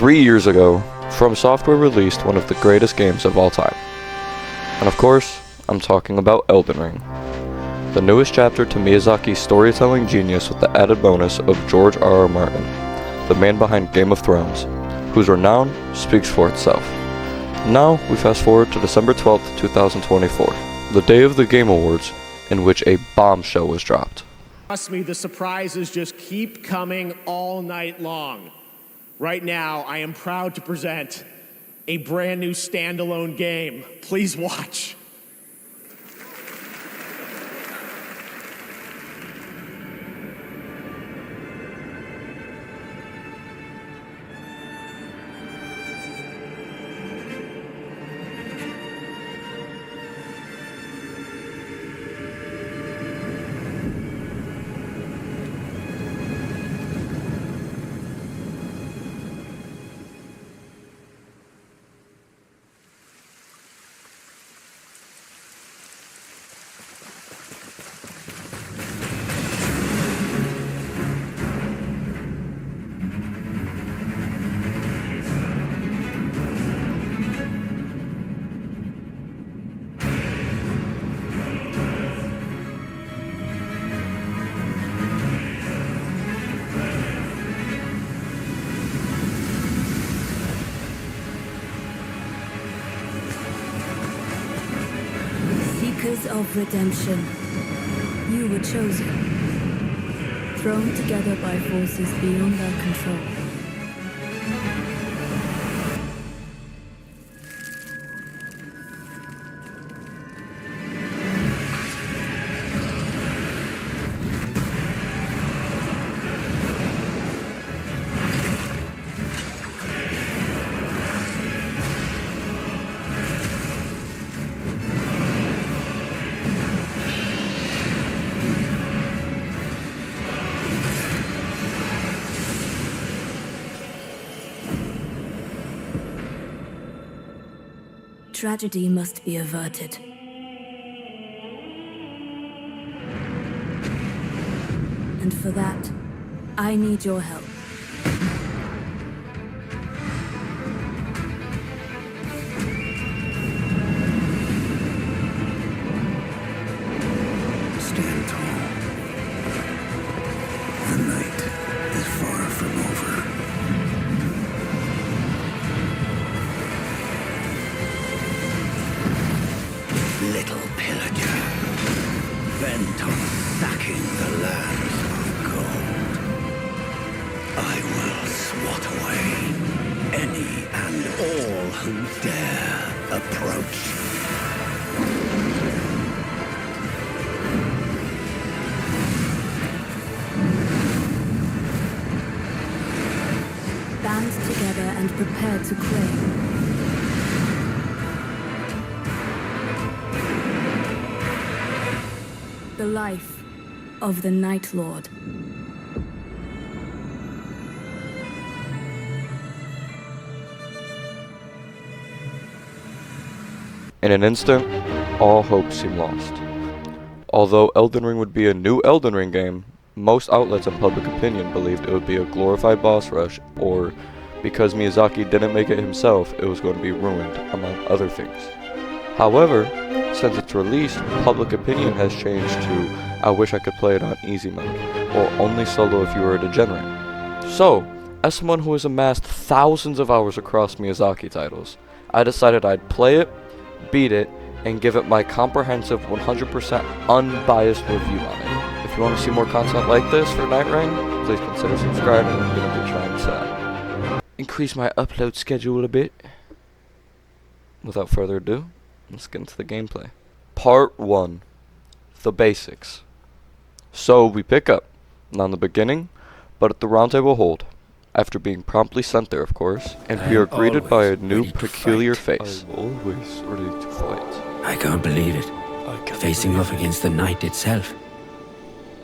3 years ago, From Software released one of the greatest games of all time. And of course, I'm talking about Elden Ring. The newest chapter to Miyazaki's storytelling genius with the added bonus of George R.R. Martin, the man behind Game of Thrones, whose renown speaks for itself. Now, we fast forward to December 12th, 2024, the day of the Game Awards, in which a bombshell was dropped. Trust me, the surprises just keep coming all night long. Right now, I am proud to present a brand new standalone game. Please watch. Seekers of redemption, you were chosen, thrown together by forces beyond our control. Tragedy must be averted. And for that, I need your help. Stand tall. The night is far from over. Little pillager, bent on sacking the lands of gold. I will swat away any and all who dare approach. Band together and prepare to claim. The life of the Night Lord. In an instant, all hope seemed lost. Although Elden Ring would be a new Elden Ring game, most outlets and public opinion believed it would be a glorified boss rush, or because Miyazaki didn't make it himself, it was going to be ruined, among other things. However, since its release, public opinion has changed to, I wish I could play it on easy mode, or only solo if you were a degenerate. So, as someone who has amassed thousands of hours across Miyazaki titles, I decided I'd play it, beat it, and give it my comprehensive 100% unbiased review on it. If you want to see more content like this for NightReign, please consider subscribing. I'm going to be trying to increase my upload schedule a bit. Without further ado, let's get into the gameplay. Part 1. The basics. So we pick up, not in the beginning, but at the Round Table Hold, after being promptly sent there, of course, and we are greeted by a new peculiar face. I'm always ready to fight. I can't believe it. Facing off against the night itself.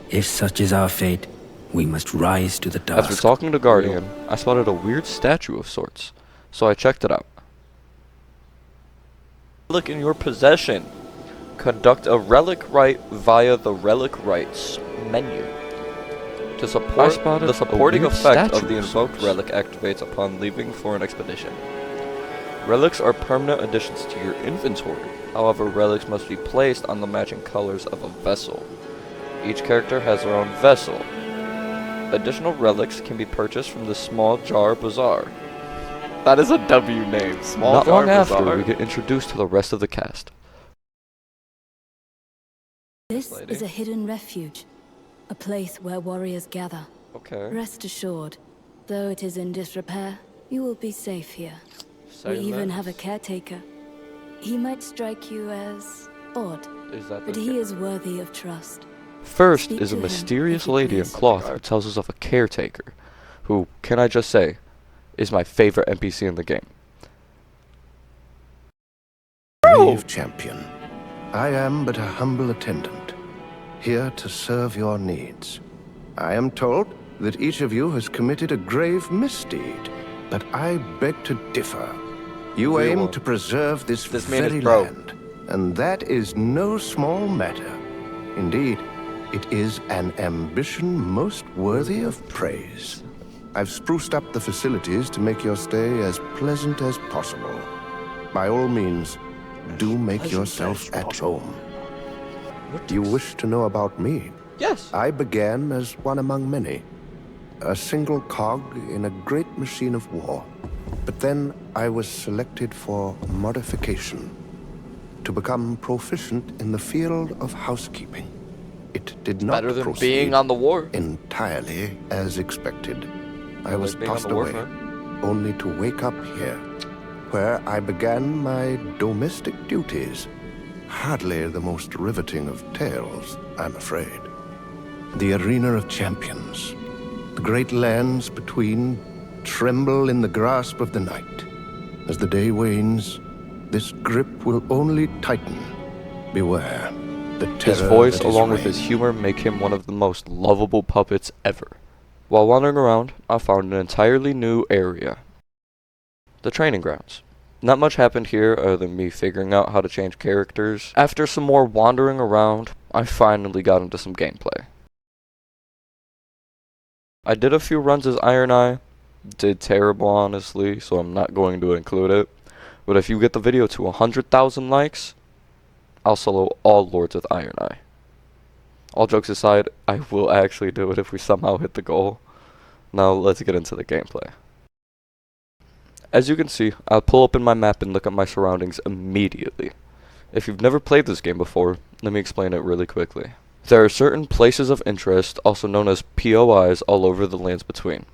If such is our fate, we must rise to the task. After talking to Guardian, I spotted a weird statue of sorts, so I checked it out. Relic in your possession. Conduct a relic rite via the relic rites menu. To support the supporting weird effect of statue the of invoked sorts. relic activates upon leaving for an expedition. Relics are permanent additions to your inventory. However, relics must be placed on the matching colors of a vessel. Each character has their own vessel. Additional relics can be purchased from the Small Jar Bazaar. That is a W name, Small Not Jar long Bazaar. after, we get introduced to the rest of the cast. This Lady. is a hidden refuge, a place where warriors gather. Okay. Rest assured, though it is in disrepair, you will be safe here. We Say even less. have a caretaker. He might strike you as odd, Is that but the he is worthy of trust. First Speak is a to him, mysterious if you lady in please. cloth who tells us of a caretaker, who, can I just say, is my favorite NPC in the game. Brave champion, I am but a humble attendant, here to serve your needs. I am told that each of you has committed a grave misdeed, but I beg to differ. You We aim will. to preserve this man is very broke. land, and that is no small matter. Indeed, it is an ambition most worthy of praise. I've spruced up the facilities to make your stay as pleasant as possible. By all means, do make yourself at home. You wish to know about me? Yes. I began as one among many, a single cog in a great machine of war. But then I was selected for modification, to become proficient in the field of housekeeping. It did not Better than proceed being on the war. entirely as expected. I Like was being on tossed the away, warfront. only to wake up here, where I began my domestic duties. Hardly the most riveting of tales, I'm afraid. The arena of champions, the great lands between, tremble in the grasp of the night. As the day wanes, this grip will only tighten. Beware, the terror His voice, that is along with his reign. humor, make him one of the most lovable puppets ever. While wandering around, I found an entirely new area. The training grounds. Not much happened here other than me figuring out how to change characters. After some more wandering around, I finally got into some gameplay. I did a few runs as Iron Eye. Did terrible, honestly, so I'm not going to include it. But if you get the video to 100,000 likes, I'll solo all Lords with Iron Eye. All jokes aside, I will actually do it if we somehow hit the goal. Now let's get into the gameplay. As you can see, I'll pull open my map and look at my surroundings immediately. If you've never played this game before, let me explain it really quickly. There are certain places of interest, also known as POIs, all over the lands between.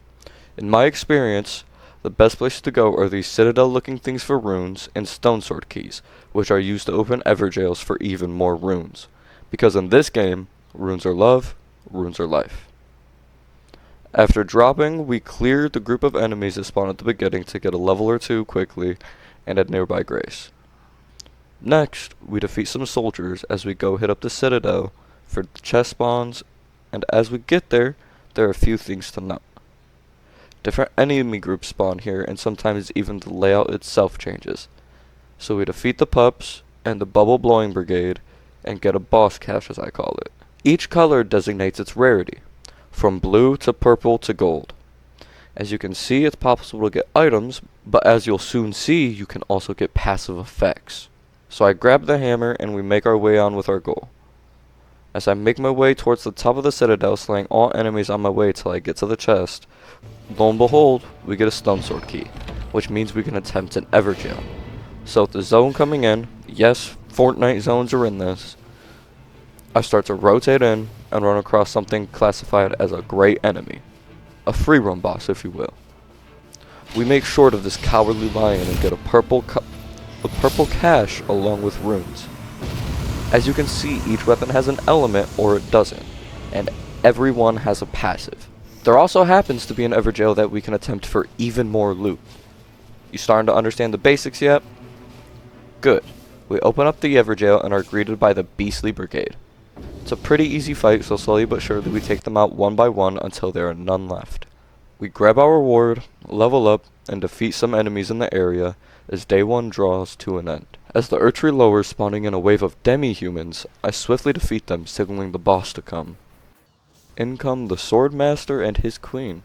In my experience, the best places to go are these citadel-looking things for runes and stone sword keys, which are used to open Everjails for even more runes. Because in this game, runes are love, runes are life. After dropping, we cleared the group of enemies that spawned at the beginning to get a level or two quickly and at nearby Grace. Next, we defeat some soldiers as we go hit up the citadel for the chest spawns, and as we get there, there are a few things to note. Different enemy groups spawn here, and sometimes even the layout itself changes. So we defeat the pups and the bubble blowing brigade and get a boss cache, as I call it. Each color designates its rarity, from blue to purple to gold. As you can see, it's possible to get items, but as you'll soon see, you can also get passive effects. So I grab the hammer and we make our way on with our goal. As I make my way towards the top of the citadel, slaying all enemies on my way till I get to the chest, lo and behold, we get a stone sword key, which means we can attempt an Everjail. So with the zone coming in, yes, Fortnite zones are in this, I start to rotate in and run across something classified as a great enemy. A free roam boss, if you will. We make short of this cowardly lion and get a purple cache along with runes. As you can see, each weapon has an element or it doesn't, and everyone has a passive. There also happens to be an Everjail that we can attempt for even more loot. You starting to understand the basics yet? Good. We open up the Everjail and are greeted by the Beastly Brigade. It's a pretty easy fight, so slowly but surely we take them out one by one until there are none left. We grab our reward, level up, and defeat some enemies in the area as day one draws to an end. As the Earth tree lowers, spawning in a wave of demi-humans, I swiftly defeat them, signaling the boss to come. In come the Swordmaster and his queen.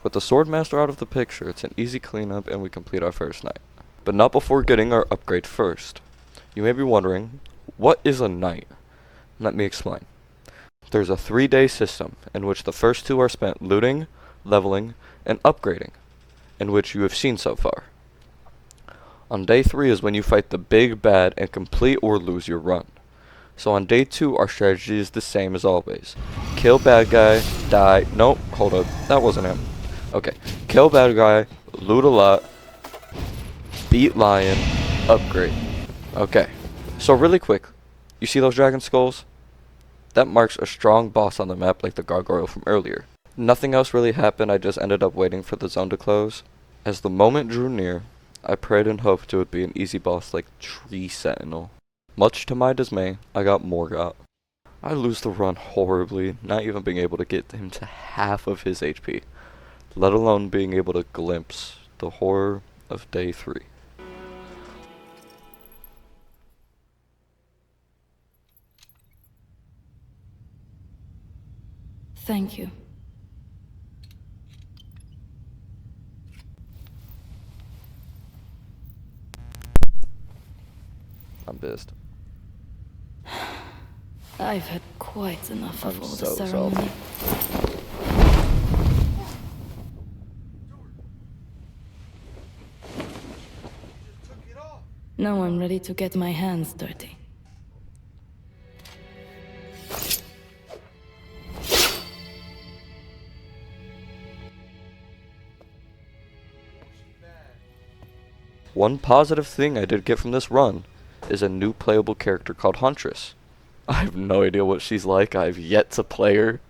With the Swordmaster out of the picture, it's an easy cleanup and we complete our first night. But not before getting our upgrade first. You may be wondering, what is a knight? Let me explain. There's a 3-day system in which the first 2 are spent looting, leveling, and upgrading, in which you have seen so far. On day 3 is when you fight the big bad and complete or lose your run. So on day 2, our strategy is the same as always. Kill bad guy, die, nope, hold up, that wasn't him. Okay, kill bad guy, loot a lot, beat lion, upgrade. Okay, so really quick, you see those dragon skulls? That marks a strong boss on the map like the gargoyle from earlier. Nothing else really happened, I just ended up waiting for the zone to close. As the moment drew near, I prayed and hoped it would be an easy boss like Tree Sentinel. Much to my dismay, I got Morgott. I lose the run horribly, not even being able to get him to half of his HP, let alone being able to glimpse the horror of day 3. Thank you. I'm pissed. I've had quite enough of I'm all the so ceremony. Now I'm ready to get my hands dirty. One positive thing I did get from this run is a new playable character called Huntress. I have no idea what she's like, I have yet to play her.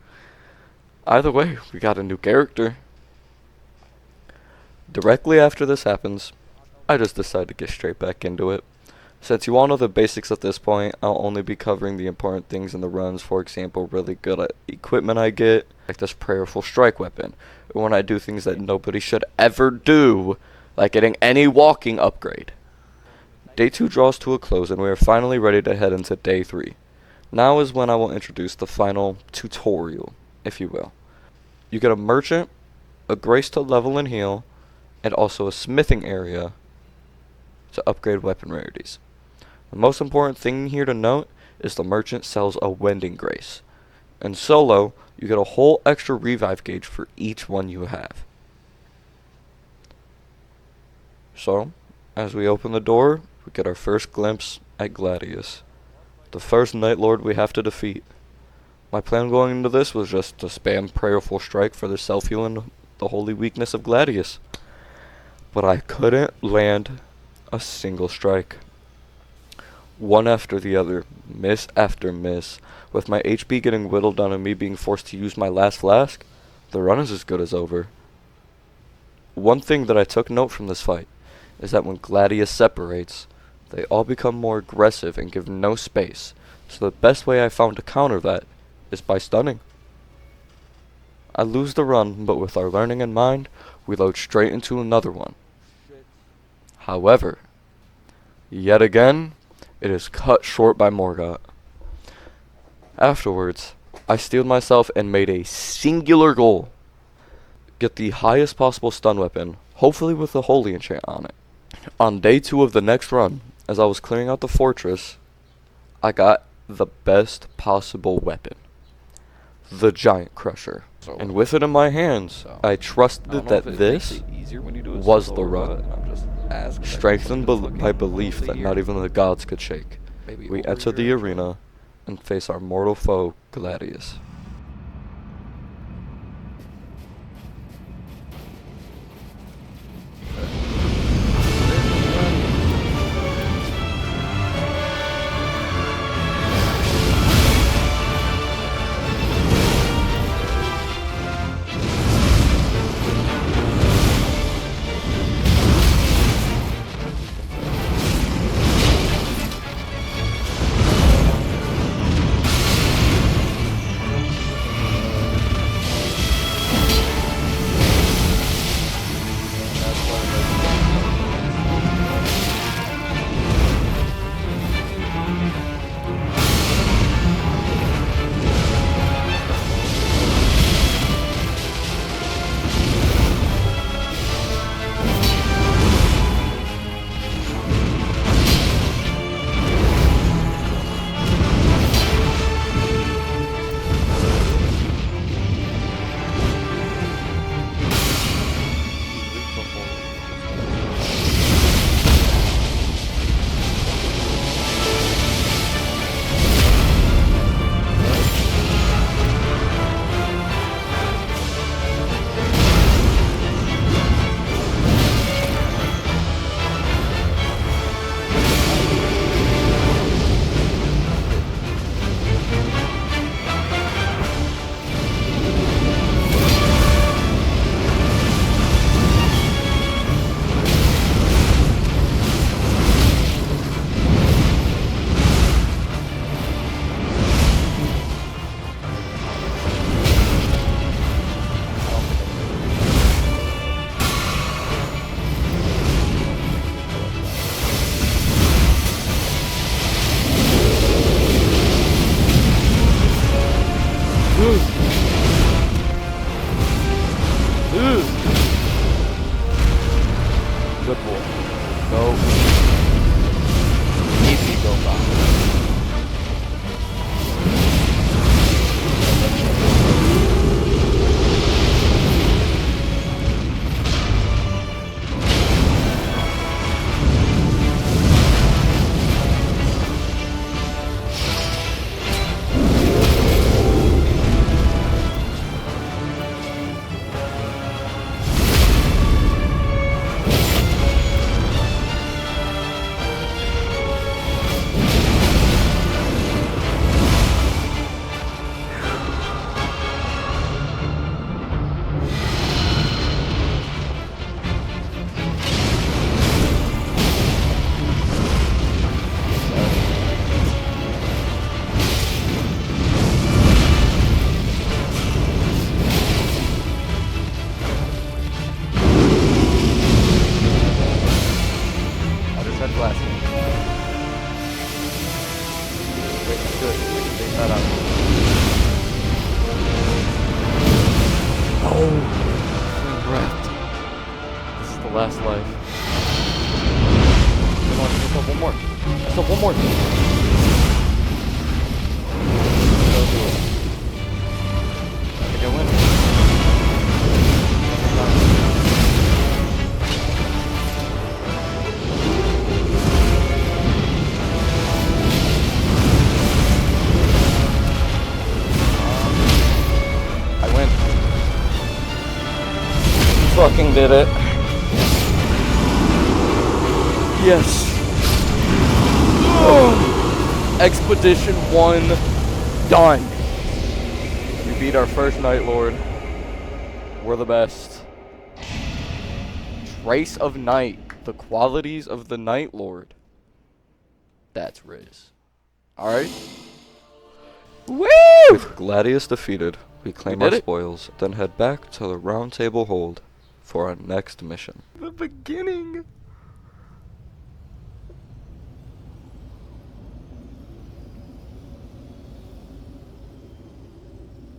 Either way, we got a new character. Directly after this happens, I just decided to get straight back into it. Since you all know the basics at this point, I'll only be covering the important things in the runs, for example, really good equipment I get, like this prayerful strike weapon, or when I do things that nobody should ever do, like getting any walking upgrade. Day 2 draws to a close and we are finally ready to head into day 3. Now is when I will introduce the final tutorial, if you will. You get a merchant, a grace to level and heal, and also a smithing area to upgrade weapon rarities. The most important thing here to note is the merchant sells a wending grace. In solo, you get a whole extra revive gauge for each one you have. So, as we open the door, we get our first glimpse at Gladius, the first Night Lord we have to defeat. My plan going into this was just to spam Prayerful Strike for the self-heal and the holy weakness of Gladius. But I couldn't land a single strike. One after the other, miss after miss. With my HP getting whittled down and me being forced to use my last flask, the run is as good as over. One thing that I took note from this fight is that when Gladius separates, they all become more aggressive and give no space. So the best way I found to counter that is by stunning. I lose the run, but with our learning in mind, we load straight into another one. However, yet again, it is cut short by Morgott. Afterwards, I steeled myself and made a singular goal. Get the highest possible stun weapon, hopefully with a holy enchant on it. On day 2 of the next run, as I was clearing out the fortress, I got the best possible weapon. The Giant Crusher. And with it in my hands, I trusted that this was the run. Strengthened by belief that not even the gods could shake, we enter the arena and face our mortal foe, Gladius. Go. Keep me go back. Last life. Come on, let's have one more. Let's have one more. Go do it. I think I win. I win. Fucking did it. Yes. Oh. Expedition 1 done. We beat our first Night Lord. We're the best. Trace of Night. The qualities of the Night Lord. That's Riz. Alright. Woo! With Gladius defeated, we claim our spoils, then head back to the Round Table Hold for our next mission. The beginning.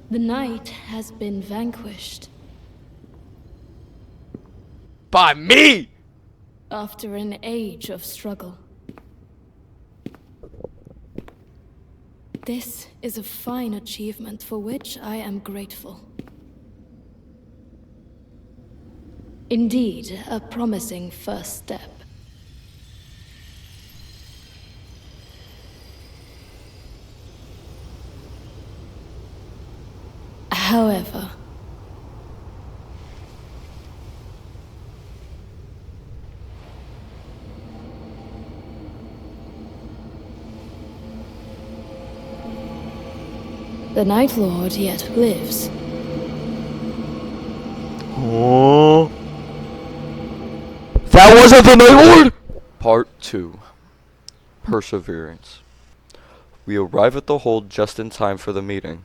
The night has been vanquished. By me! After an age of struggle. This is a fine achievement for which I am grateful. Indeed, a promising first step. However, the Night Lord yet lives. Oh. That wasn't the Night Lord! Part 2. Perseverance. We arrive at the hold just in time for the meeting.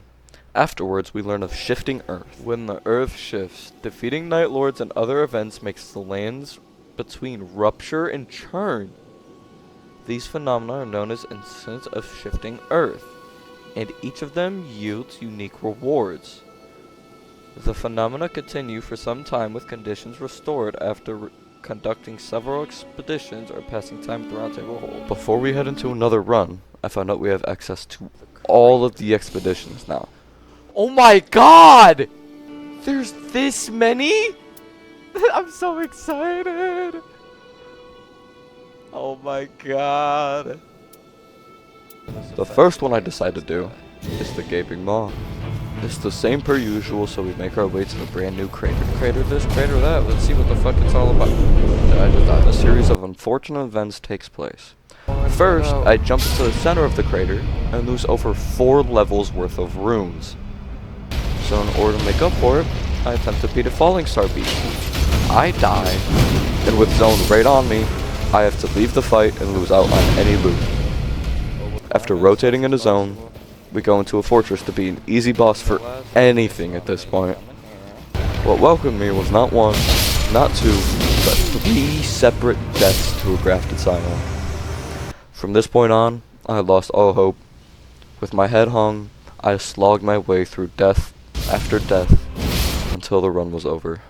Afterwards, we learn of shifting Earth. When the Earth shifts, defeating Night Lords and other events makes the lands between rupture and churn. These phenomena are known as instances of shifting Earth, and each of them yields unique rewards. The phenomena continue for some time with conditions restored after conducting several expeditions or passing time at the Round Table Hold. Before we head into another run, I found out we have access to all of the expeditions now. Oh my god! There's this many? I'm so excited! Oh my god. The first one I decided to do is the Gaping Maw. It's the same per usual, so we make our way to the brand new crater. Crater this, crater that, let's see what the fuck it's all about. A series of unfortunate events takes place. First, I jump into the center of the crater and lose over 4 levels worth of runes. So in order to make up for it, I attempt to beat a falling star beast. I die, and with Zone right on me, I have to leave the fight and lose out on any loot. After rotating into Zone, we go into a fortress to be an easy boss for anything at this point. What welcomed me was not 1, not 2, but 3 separate deaths to a grafted Scion. From this point on, I lost all hope. With my head hung, I slogged my way through death after death until the run was over.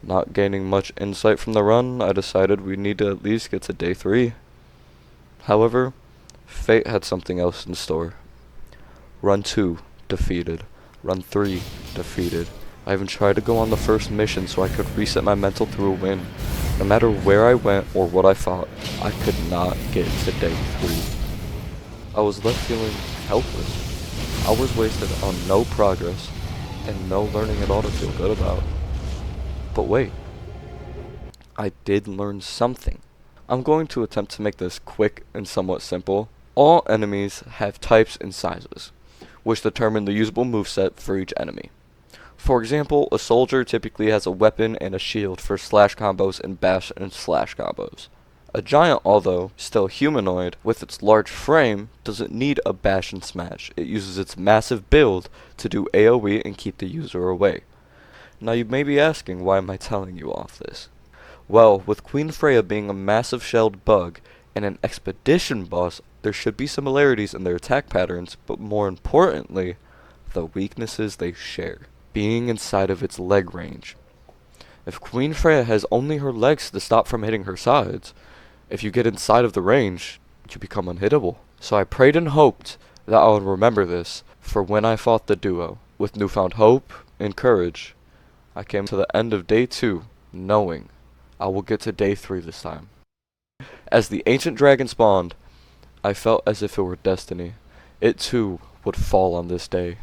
Not gaining much insight from the run, I decided we need to at least get to day 3. However, fate had something else in store. Run 2, defeated. Run 3, defeated. I even tried to go on the first mission so I could reset my mental through a win. No matter where I went or what I fought, I could not get to day 3. I was left feeling helpless. Hours wasted on no progress, and no learning at all to feel good about. But wait, I did learn something. I'm going to attempt to make this quick and somewhat simple. All enemies have types and sizes, which determine the usable moveset for each enemy. For example, a soldier typically has a weapon and a shield for slash combos and bash and slash combos. A giant, although still humanoid, with its large frame, doesn't need a bash and smash. It uses its massive build to do AoE and keep the user away. Now you may be asking, why am I telling you all of this? Well, with Queen Freya being a massive shelled bug and an expedition boss, there should be similarities in their attack patterns, but more importantly, the weaknesses they share, being inside of its leg range. If Queen Freya has only her legs to stop from hitting her sides, if you get inside of the range, you become unhittable. So I prayed and hoped that I would remember this for when I fought the duo. With newfound hope and courage, I came to the end of day 2, knowing I will get to day 3 this time. As the ancient dragon spawned, I felt as if it were destiny. It too would fall on this day.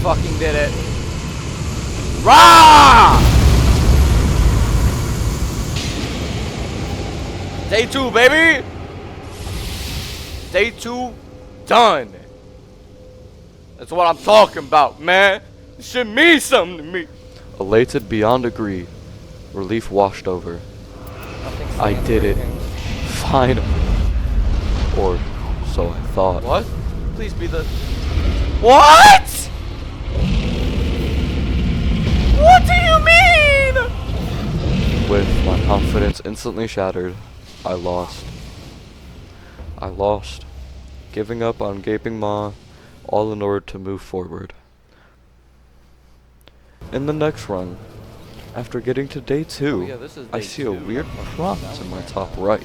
Fucking did it. Rah! Day 2, baby! Day 2 done. That's what I'm talking about, man. This shit means something to me. Elated beyond degree, relief washed over. I did it. Finally. Or so I thought. What? Please be the... What? What do you mean? With my confidence instantly shattered, I lost. I lost, giving up on Gaping Maw, all in order to move forward. In the next run, after getting to day 2, I see a weird prompt in my top right.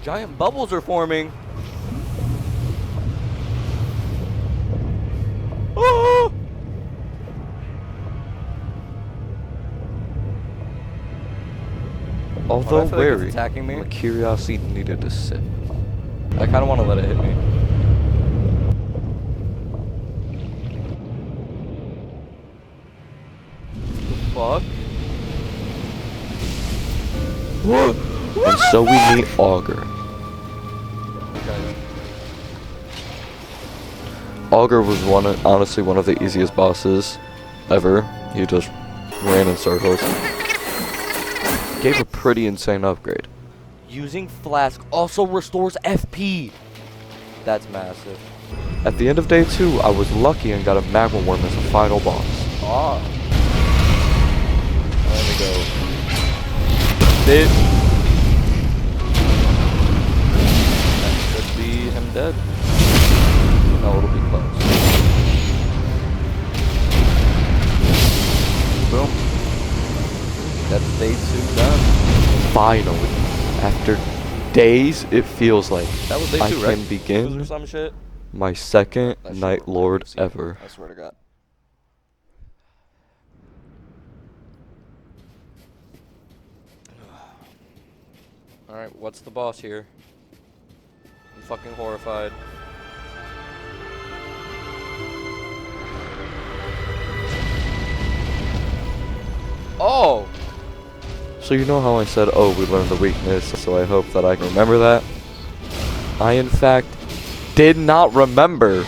Giant bubbles are forming. Oh! Although I feel like it's wary, attacking me. my curiosity needed to sit. I kind of want to let it hit me. Fuck. And so we meet Augur. Okay. Augur was honestly one of the easiest bosses ever. He just ran in circles. Gave a pretty insane upgrade. Using Flask also restores FP. That's massive. At the end of day 2, I was lucky and got a magma worm as the final boss. Ah. There we go. That should be him dead. No, it'll be close. Boom. That's day 2 done. Finally, after days, it feels like That was day I 2, right? can begin Or some shit. my second That shit Night was Lord good to see. ever. I swear to God. Alright, what's the boss here? I'm fucking horrified. Oh! So you know how I said, oh, we learned the weakness, so I hope that I can remember that? I, in fact, did not remember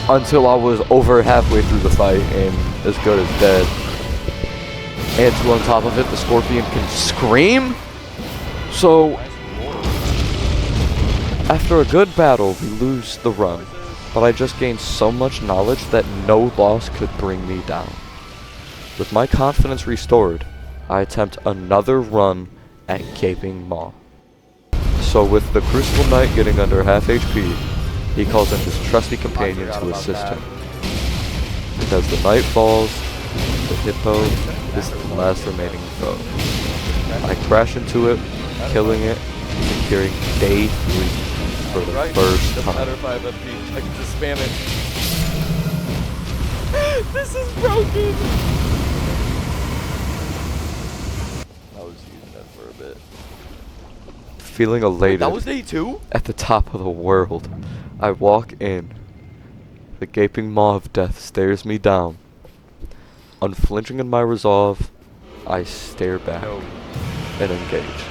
until I was over halfway through the fight and as good as dead. And to on top of it, the scorpion can scream? So, after a good battle, we lose the run, but I just gained so much knowledge that no loss could bring me down. With my confidence restored, I attempt another run at Gaping Maw. So with the Crucible Knight getting under half HP, he calls in his trusty companion to assist him. And as the knight falls, the hippo is the last remaining foe. I crash into it, killing it, securing day 3 for the first Doesn't matter time. if I have FP, I can just spam it. This is broken! I was using that for a bit. Feeling elated That was day 2? at the top of the world, I walk in. The gaping maw of death stares me down. Unflinching in my resolve, I stare back and engage.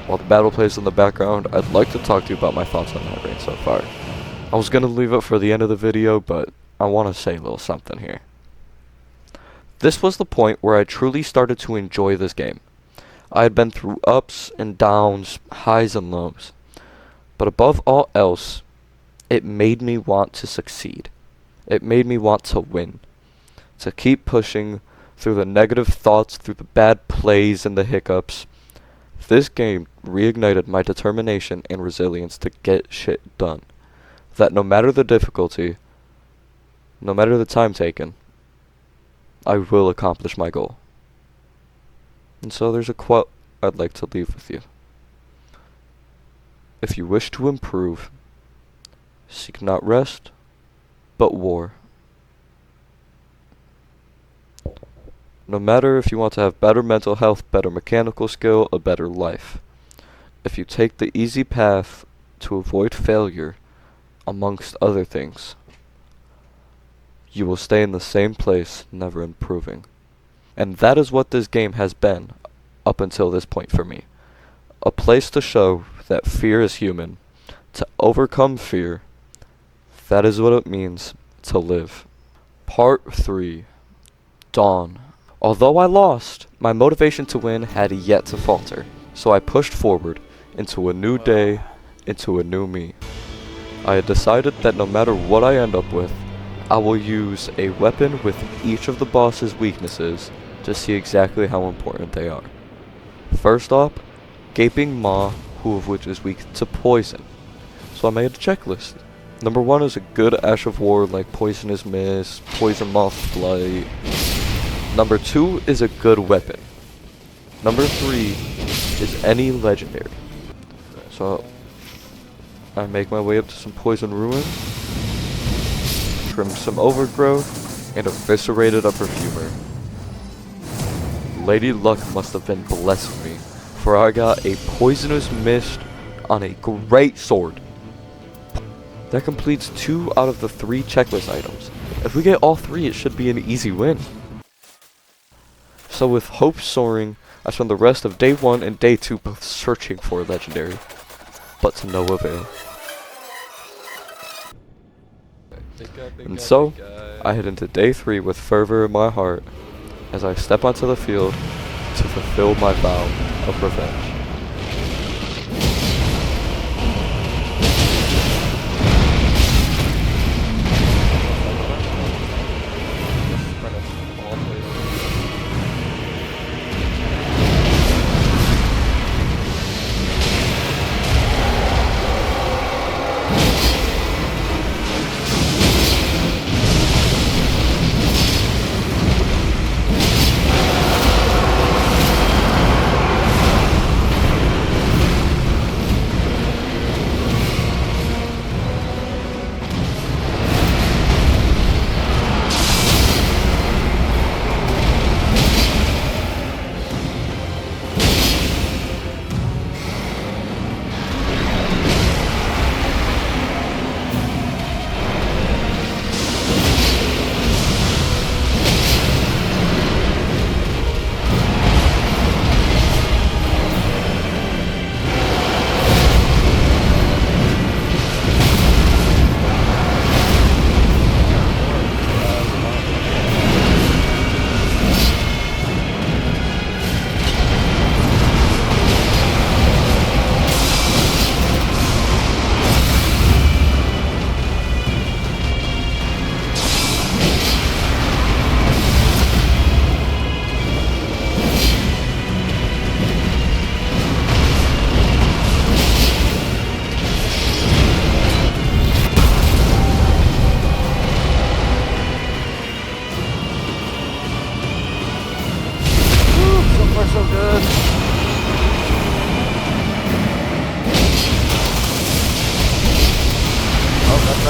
While the battle plays in the background, I'd like to talk to you about my thoughts on NightReign so far. I was gonna leave it for the end of the video, but I want to say a little something here. This was the point where I truly started to enjoy this game. I had been through ups and downs, highs and lows, but above all else, it made me want to succeed. It made me want to win, to keep pushing through the negative thoughts, through the bad plays and the hiccups. This game reignited my determination and resilience to get shit done. That no matter the difficulty, no matter the time taken, I will accomplish my goal. And so there's a quote I'd like to leave with you. If you wish to improve, seek not rest, but war. No matter if you want to have better mental health, better mechanical skill, a better life. If you take the easy path to avoid failure, amongst other things, you will stay in the same place, never improving. And that is what this game has been up until this point for me. A place to show that fear is human, to overcome fear. That is what it means to live. Part 3. Dawn. Although I lost, my motivation to win had yet to falter, so I pushed forward into a new day, into a new me. I had decided that no matter what I end up with, I will use a weapon with each of the boss's weaknesses to see exactly how important they are. First up, Gaping Maw, who of which is weak to poison. So I made a checklist. Number 1 is a good Ash of War like Poisonous Mist, Poison Moth Flight. Number 2 is a good weapon. Number 3 is any legendary. So I make my way up to some Poison Ruins, trim some Overgrowth, and eviscerated a Perfumer. Lady Luck must have been blessing me, for I got a Poisonous Mist on a great sword. That completes 2 out of the 3 checklist items. If we get all 3, it should be an easy win. So with hope soaring, I spent the rest of day 1 and day 2 both searching for a legendary, but to no avail. And so, I head into day 3 with fervor in my heart as I step onto the field to fulfill my vow of revenge.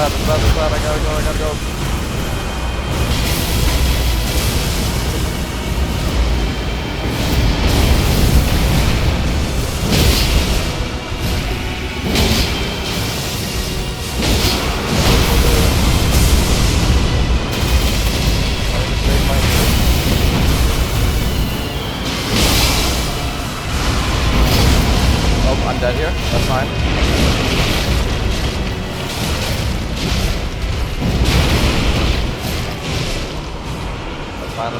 This bad. I gotta go. Oh, I'm dead here. That's fine.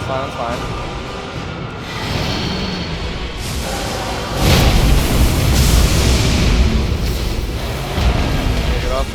That's fine. Take it off.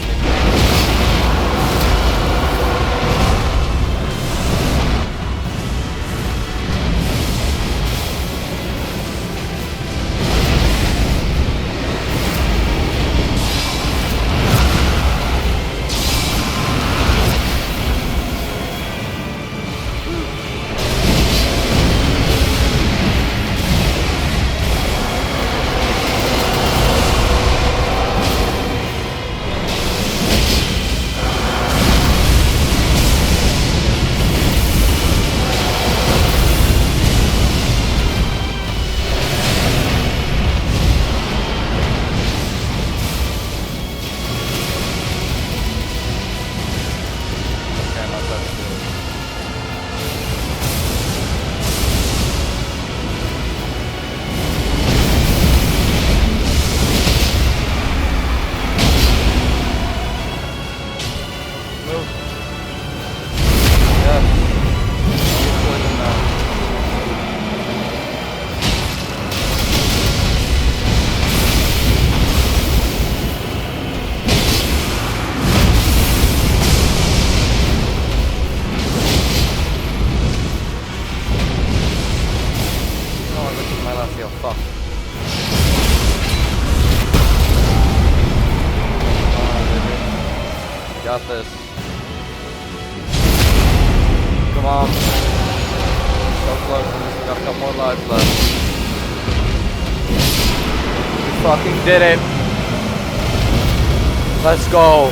Got this. Come on. So close. We got a couple more lives left. We fucking did it. Let's go.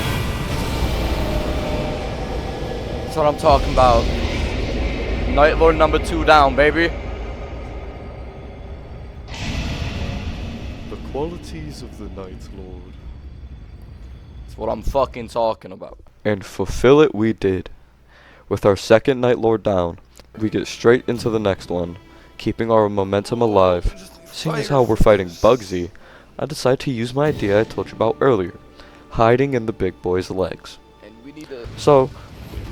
That's what I'm talking about. Night Lord number 2 down, baby. The qualities of the Night Lord. That's what I'm fucking talking about. And fulfill it we did. With our second Night Lord down, we get straight into the next one, keeping our momentum alive. Seeing as how we're fighting Bugsy, I decide to use my idea I told you about earlier, hiding in the big boy's legs. So,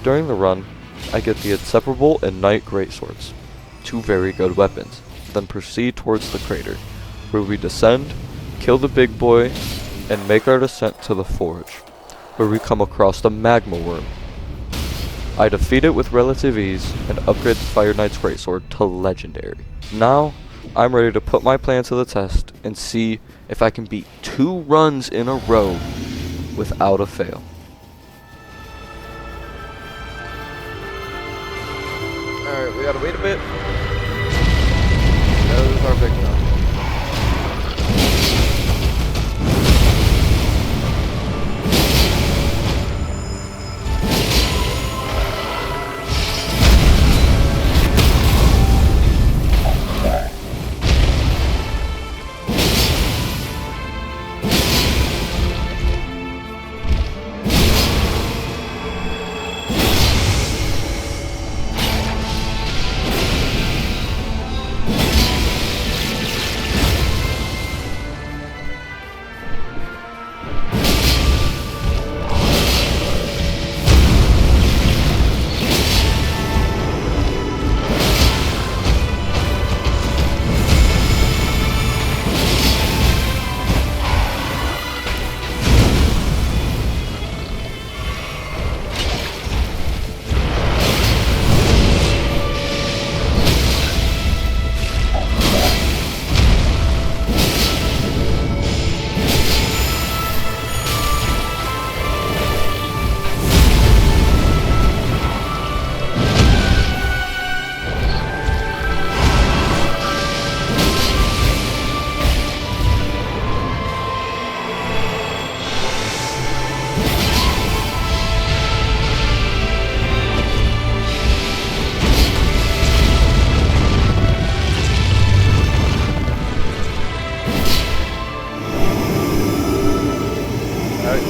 during the run, I get the Inseparable and Knight Greatswords, 2 very good weapons, then proceed towards the crater, where we descend, kill the big boy, and make our descent to the forge, where we come across the magma worm. I defeat it with relative ease and upgrade the Fire Knight's Greatsword to legendary. Now, I'm ready to put my plan to the test and see if I can beat 2 runs in a row without a fail. Alright, we gotta wait a bit. Gotta lose our victim.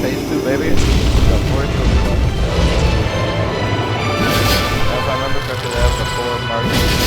phase 2, baby. Got 4 kills left. If I remember correctly, they have the 4 markers.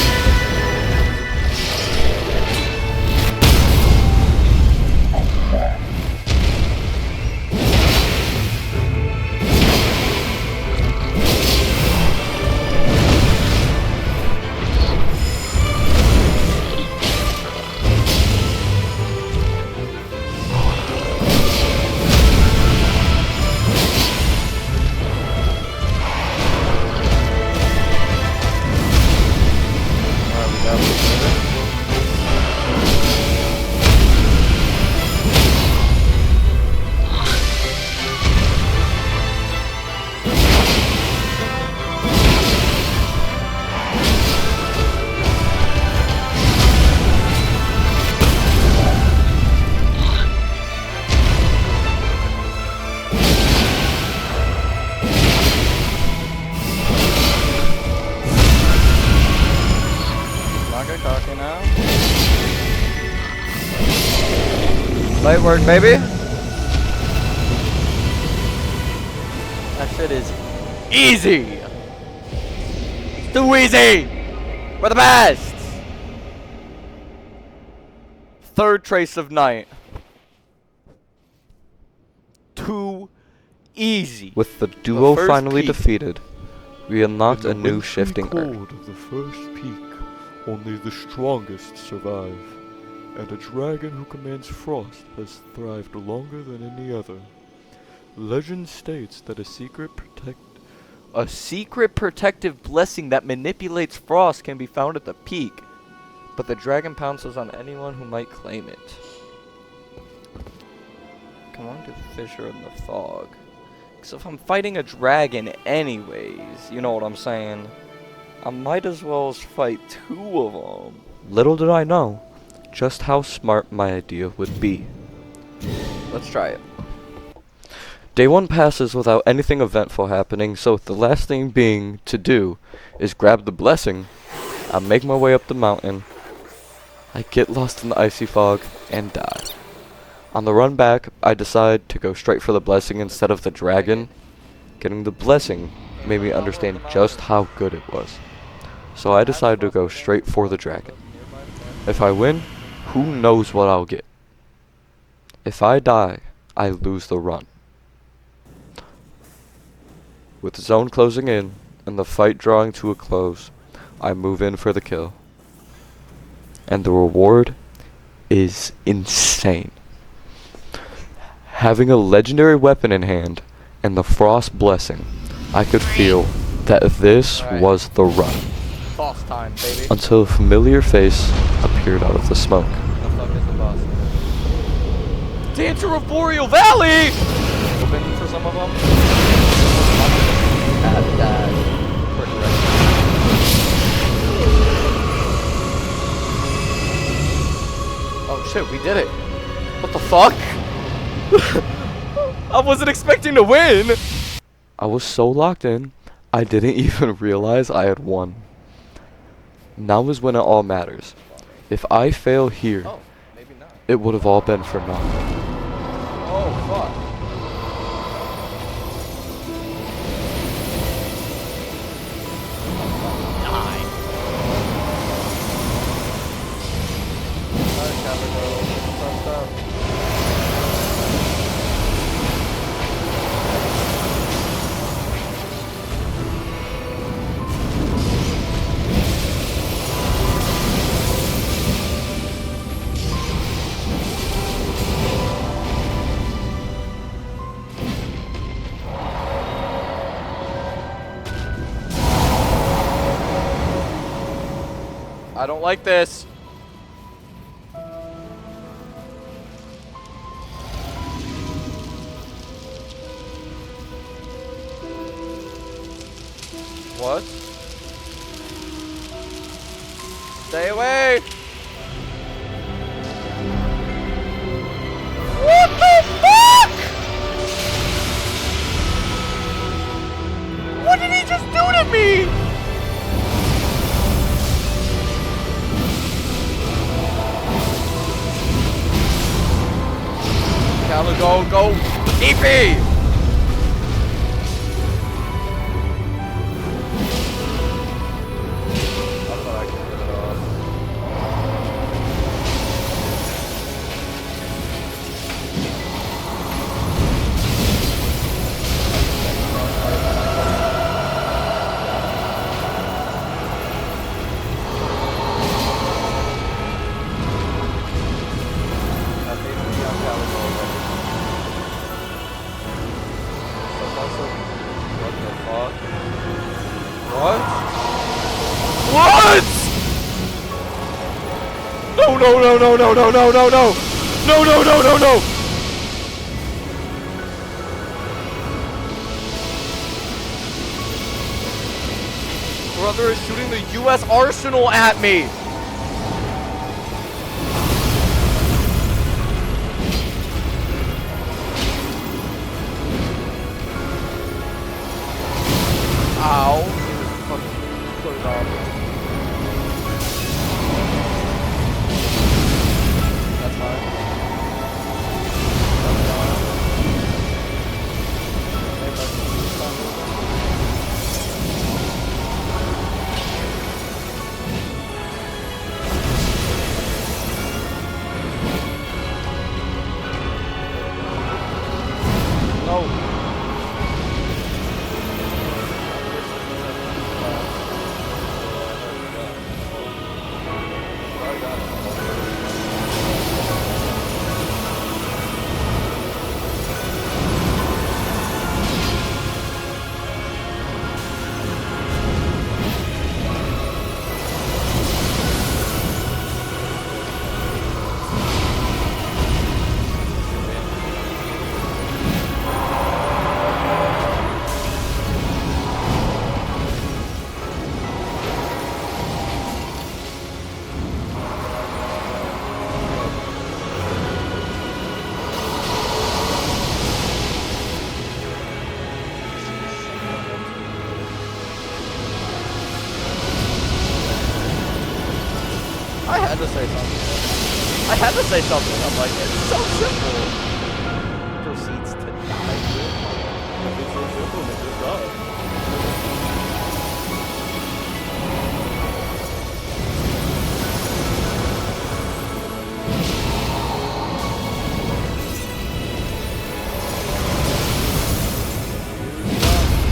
Light work, baby. That shit is easy. It's too easy. We're the best. Third trace of night. Too easy. With the duo first finally peak. defeated, we unlocked a In the new wintry shifting earth. cold of the first peak, only the strongest survive, and a dragon who commands frost has thrived longer than any other. Legend states that a secret protective blessing that manipulates frost can be found at the peak, but the dragon pounces on anyone who might claim it. Come on to Fisher in the Fog. Because if I'm fighting a dragon anyways, you know what I'm saying, I might as well fight 2 of them. Little did I know just how smart my idea would be. Let's try it. Day 1 passes without anything eventful happening, so the last thing being to do is grab the blessing. I make my way up the mountain. I get lost in the icy fog and die. On the run back, I decide to go straight for the blessing instead of the dragon. Getting the blessing made me understand just how good it was. So I decided to go straight for the dragon. If I win, who knows what I'll get. If I die, I lose the run. With the zone closing in and the fight drawing to a close, I move in for the kill. And the reward is insane. Having a legendary weapon in hand and the frost blessing, I could feel that this was the run. Boss time, baby. Until a familiar face appeared out of the smoke. The fuck is the boss? Dancer of Boreal Valley! Open for some of them. At that. Oh shit, we did it. What the fuck? I wasn't expecting to win! I was so locked in, I didn't even realize I had won. Now is when it all matters. If I fail here, Maybe not. it would have all been for nothing. Oh fuck. I don't like this. What? Stay away! What the fuck? What did he just do to me? Go, go, EP! What? What? No, no, no, no, no, no, no, no, no. No, no, no, no, no. Brother is shooting the U.S. Arsenal at me. Ow. Put it off. That's fine. No. I had to say something. I had to say something. I'm like, it's so simple. Proceeds to die. It's so simple, it just dies.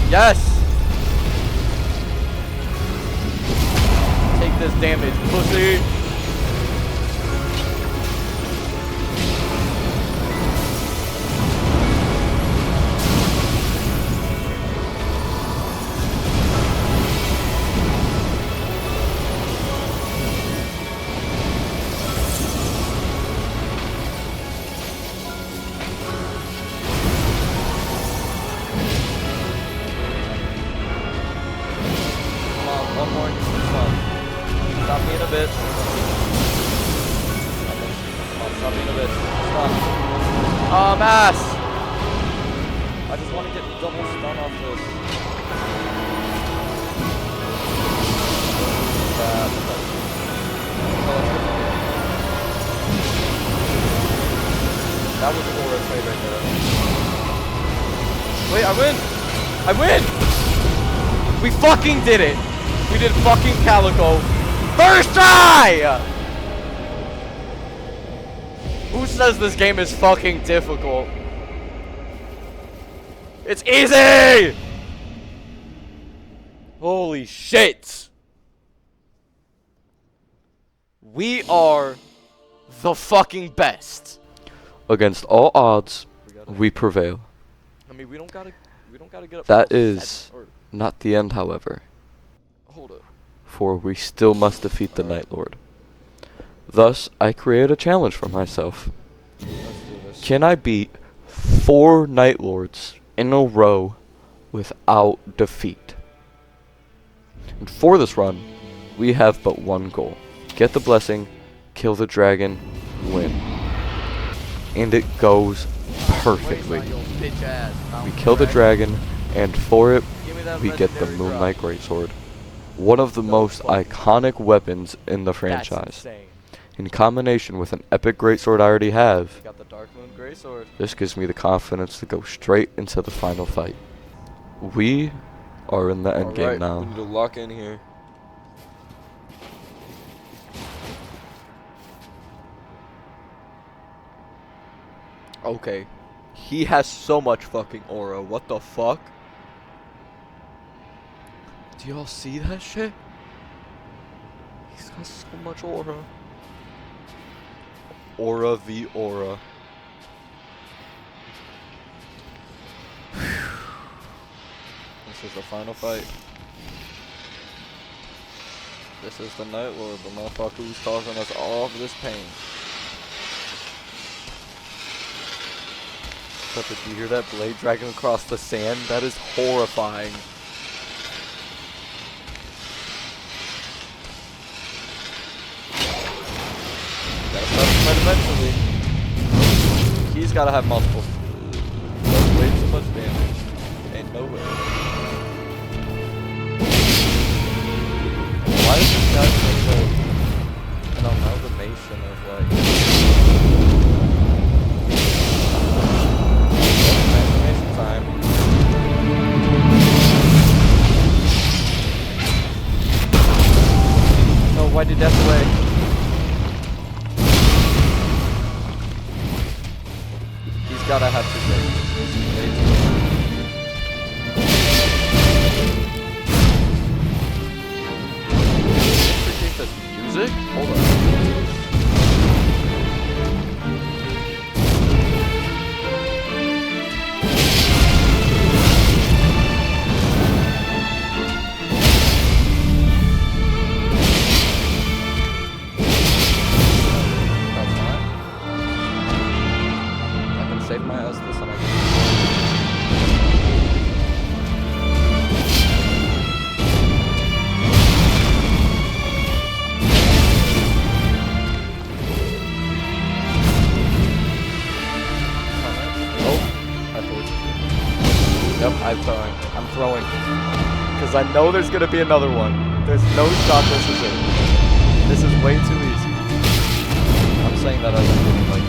Yes! Take this damage, pussy! One more. Come on. Stop being a bitch. Come on, stop being a bitch. Stop. Ass! I just want to get double stun off this. That was a Aura trade right there. Wait, I win! I win! We fucking did it! We did fucking Calico. First try! Who says this game is fucking difficult? It's easy! Holy shit! We are the fucking best. Against all odds, we prevail. I mean, we don't gotta get up. That is not the end, however. Hold up. For we still must defeat the Night Lord. Thus, I create a challenge for myself. Let's do this. Can I beat 4 Night Lords in a row without defeat? And for this run, we have but one goal. Get the blessing, kill the dragon, win. And it goes perfectly. We kill the dragon, and for it, we get the Moonlight Greatsword. One of the most iconic weapons in the franchise. In combination with an epic greatsword I already have, Got the Dark Moon Greatsword. this gives me the confidence to go straight into the final fight. We are in the end game now. We need to lock in here. Okay. He has so much fucking aura. What the fuck? Do y'all see that shit? He's got so much aura. Aura v aura. This is the final fight. This is the Night Lord, the motherfucker who's causing us all of this pain. But did you hear that blade dragging across the sand? That is horrifying. Gotta start the fight eventually. He's gotta have multiple. Does way too much damage. Ain't no way. Why is this guy such an amalgamation of like transformation time? No, why did death away? He's gotta have two things. This music? Hold on. That's fine. I can save my Estus and I can. Yep, I'm throwing. Because I know there's going to be another one. There's no shot this is it. This is way too easy. I'm saying that as I'm like...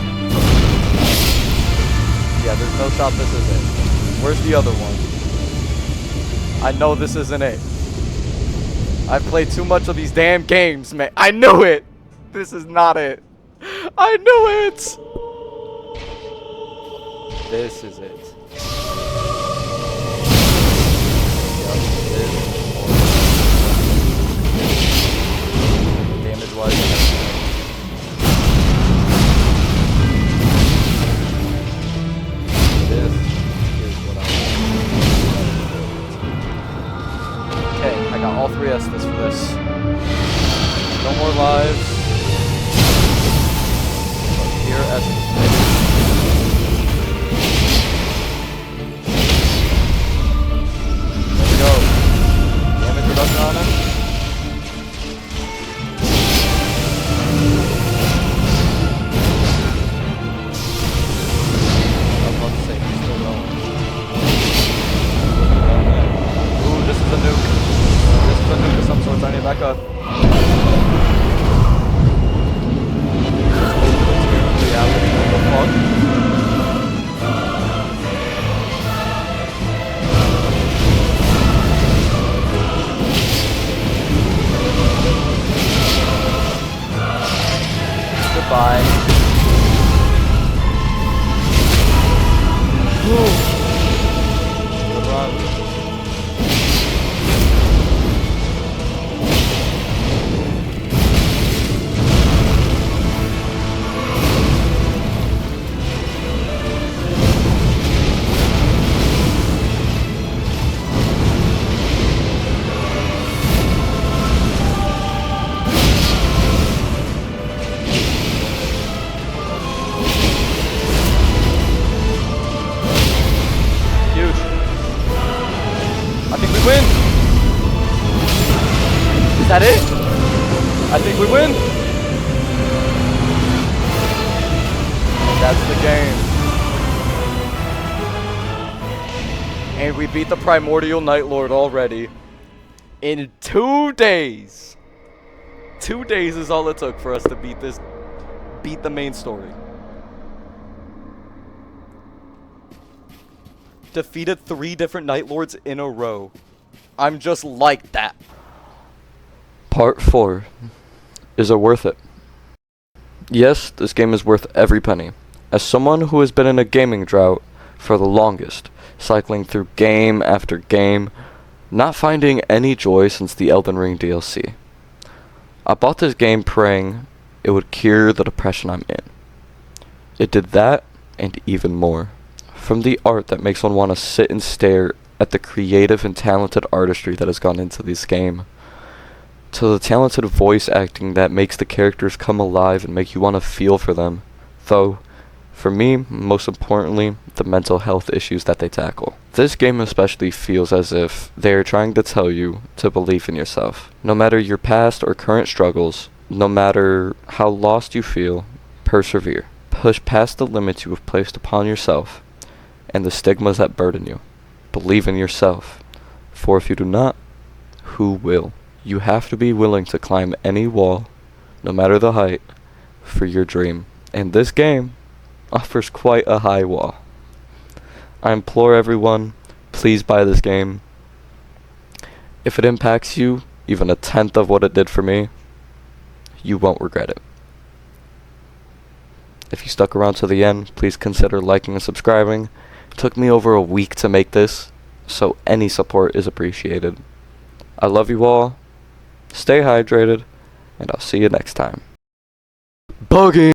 Yeah, there's no shot this is it. Where's the other one? I know this isn't it. I've played too much of these damn games, man. I knew it! This is not it. I knew it! This is it. Damage-wise, this is what I want. Okay, I got all three Estus for this. No more lives. But here, Estus. There we go. Damage reduction on him. Back up. Reality, what the fuck? Goodbye. Good run. Is that it? I think we win. And that's the game. And we beat the Primordial Night Lord already. In 2 days. 2 days is all it took for us to beat the main story. Defeated 3 different Night Lords in a row. I'm just like that. Part 4. Is it worth it? Yes, this game is worth every penny. As someone who has been in a gaming drought for the longest, cycling through game after game, not finding any joy since the Elden Ring DLC. I bought this game praying it would cure the depression I'm in. It did that, and even more. From the art that makes one want to sit and stare at the creative and talented artistry that has gone into this game, to the talented voice acting that makes the characters come alive and make you want to feel for them. Though, for me, most importantly, the mental health issues that they tackle. This game especially feels as if they are trying to tell you to believe in yourself. No matter your past or current struggles, no matter how lost you feel, persevere. Push past the limits you have placed upon yourself and the stigmas that burden you. Believe in yourself, for if you do not, who will? You have to be willing to climb any wall, no matter the height, for your dream. And this game offers quite a high wall. I implore everyone, please buy this game. If it impacts you even a tenth of what it did for me, you won't regret it. If you stuck around to the end, please consider liking and subscribing. It took me over a week to make this, so any support is appreciated. I love you all, stay hydrated, and I'll see you next time. Bugging!